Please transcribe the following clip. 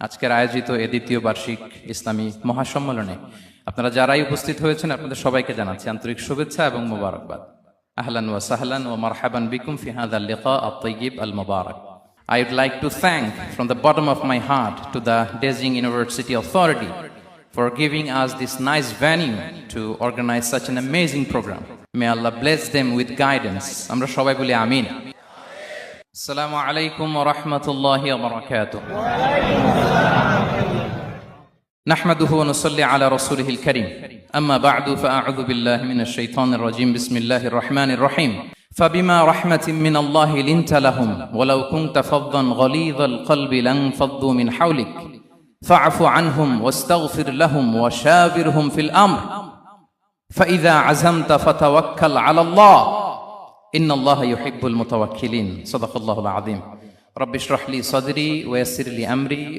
আজকের আয়োজিত এ দ্বিতীয় বার্ষিক ইসলামী মহাসম্মেলনে আপনারা যারাই উপস্থিত হয়েছেন আপনাদের সবাইকে জানাচ্ছি আন্তরিক শুভেচ্ছা এবং মোবারকবাদ। আহলান ওয়া সাহলান ওয়া মারহাবান বিকুম ফি হাযাল লিকা আত-তাইয়্যিব আল-মুবারাক। I would like to thank from the bottom of my heart to the Dezhing University Authority for giving us this nice venue to organize such an amazing program. May Allah bless them with guidance. Amra shobai boli amin. Assalamu alaikum wa rahmatullahi wa barakatuh. نحمده ونصلي على رسوله الكريم أما بعد فأعوذ بالله من الشيطان الرجيم بسم الله الرحمن الرحيم فبما رحمة من الله لنت لهم ولو كنت فظا غليظ القلب لانفضوا من حولك فاعف عنهم واستغفر لهم وشاورهم في الأمر فإذا عزمت فتوكل على الله إن الله يحب المتوكلين صدق الله العظيم رب اشرح لي صدري ويسر لي أمري